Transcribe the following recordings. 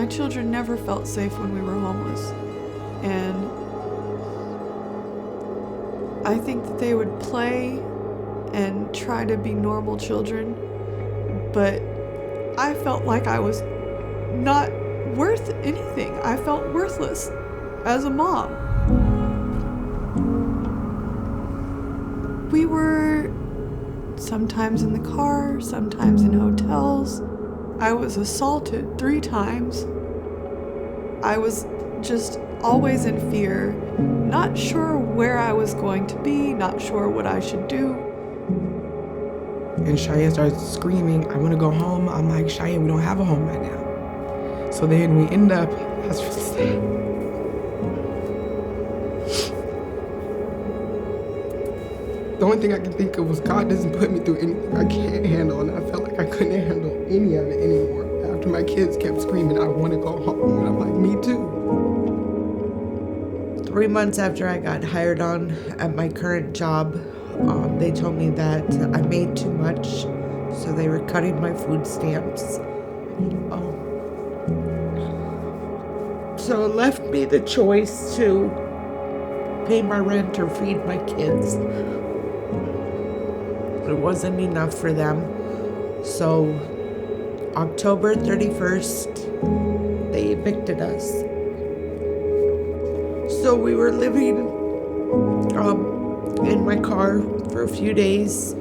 My children never felt safe when we were homeless. And I think that they would play and try to be normal children, but I felt like I was not worth anything. I felt worthless as a mom. We were sometimes in the car, sometimes in hotels. I was assaulted 3 times. I was just always in fear, not sure where I was going to be, not sure what I should do. And Cheyenne started screaming, I want to go home. I'm like, Cheyenne, we don't have a home right now. So then we end up, that's really sad. The only thing I can think of was God doesn't put me through anything I can't handle, and I felt like I couldn't handle any of it anymore. After my kids kept screaming, I want to go home, and I'm like, me too. 3 months after I got hired on at my current job, they told me that I made too much, so they were cutting my food stamps. So it left me the choice to pay my rent or feed my kids. It wasn't enough for them. So October 31st, they evicted us. So we were living in my car for a few days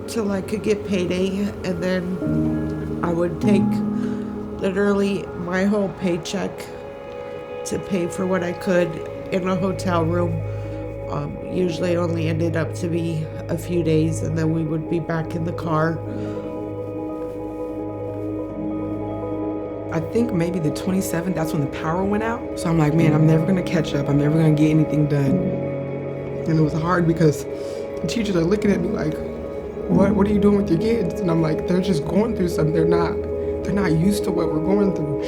till I could get payday, and then I would take literally my whole paycheck to pay for what I could in a hotel room. Usually only ended up to be a few days, and then we would be back in the car. I think maybe the 27th, that's when the power went out. So I'm like, man, I'm never gonna catch up. I'm never gonna get anything done. And it was hard because the teachers are looking at me like, what are you doing with your kids? And I'm like, they're just going through something. They're not used to what we're going through.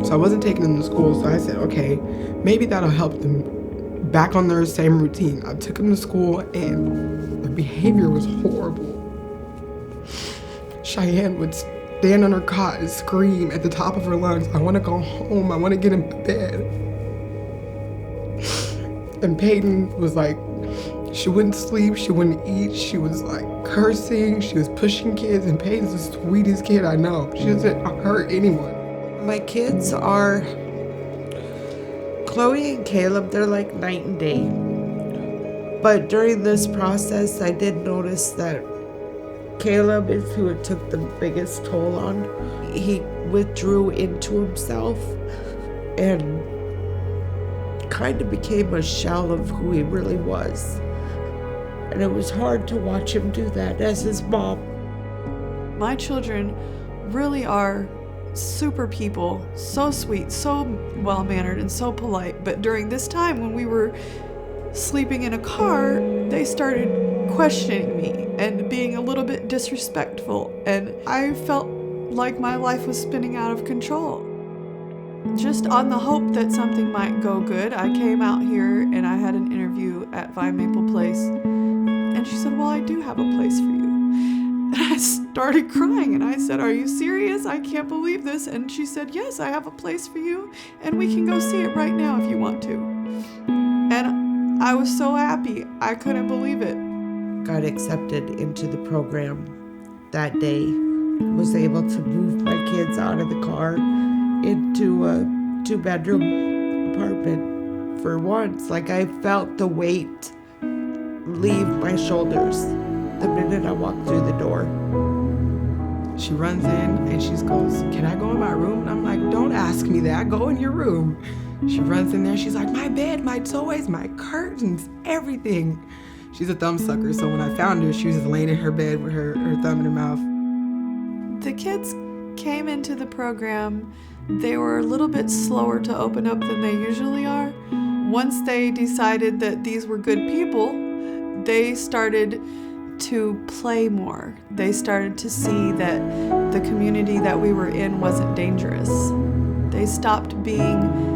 So I wasn't taking them to school. So I said, okay, maybe that'll help them back on their same routine. I took them to school, and the behavior was horrible. Cheyenne would stand on her cot and scream at the top of her lungs, I want to go home, I want to get in bed. And Peyton was like, she wouldn't sleep, she wouldn't eat, she was like cursing, she was pushing kids, and Peyton's the sweetest kid I know. She doesn't hurt anyone. My kids are Chloe and Caleb, they're like night and day. But during this process, I did notice that Caleb is who it took the biggest toll on. He withdrew into himself and kind of became a shell of who he really was. And it was hard to watch him do that as his mom. My children really are super people, so sweet, so well-mannered, and so polite. But during this time when we were sleeping in a car, they started questioning me and being a little bit disrespectful. And I felt like my life was spinning out of control. Just on the hope that something might go good, I came out here and I had an interview at Vine Maple Place. And she said, well, I do have a place for you. And I started crying and I said, are you serious? I can't believe this. And she said, yes, I have a place for you and we can go see it right now if you want to. And I was so happy. I couldn't believe it. Got accepted into the program that day. Was able to move my kids out of the car into a 2-bedroom apartment for once. Like I felt the weight leave my shoulders the minute I walked through the door. She runs in and she goes, can I go in my room? And I'm like, don't ask me that, go in your room. She runs in there, she's like, my bed, my toys, my curtains, everything. She's a thumb sucker, so when I found her, she was just laying in her bed with her thumb in her mouth. The kids came into the program. They were a little bit slower to open up than they usually are. Once they decided that these were good people, they started to play more. They started to see that the community that we were in wasn't dangerous. They stopped being,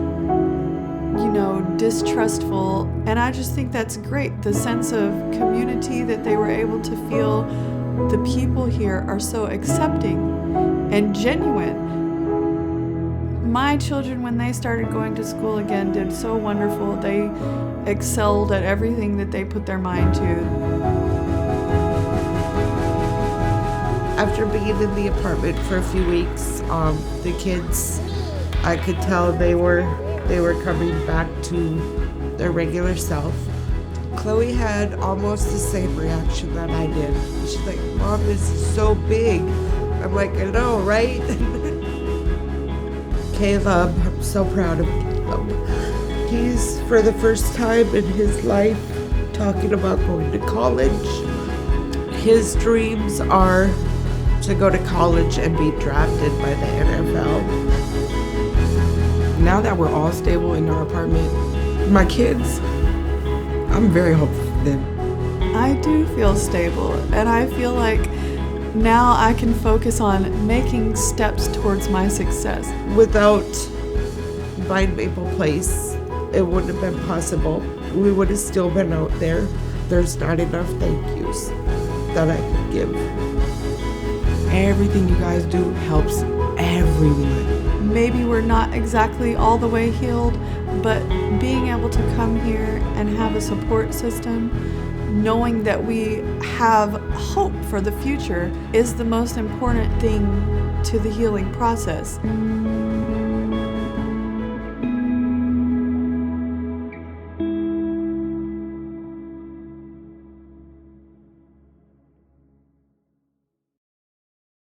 distrustful. And I just think that's great. The sense of community that they were able to feel. The people here are so accepting and genuine. My children, when they started going to school again, did so wonderful. They excelled at everything that they put their mind to. After being in the apartment for a few weeks, the kids, I could tell they were coming back to their regular self. Chloe had almost the same reaction that I did. She's like, "Mom, this is so big." I'm like, "I know, right?" Caleb, I'm so proud of him. He's, for the first time in his life, talking about going to college. His dreams are to go to college and be drafted by the NFL. Now that we're all stable in our apartment, my kids, I'm very hopeful for them. I do feel stable, and I feel like now I can focus on making steps towards my success. Without Vine Maple Place, it wouldn't have been possible. We would have still been out there. There's not enough thank yous that I could give. Everything you guys do helps everyone. Maybe we're not exactly all the way healed, but being able to come here and have a support system, knowing that we have hope for the future, is the most important thing to the healing process.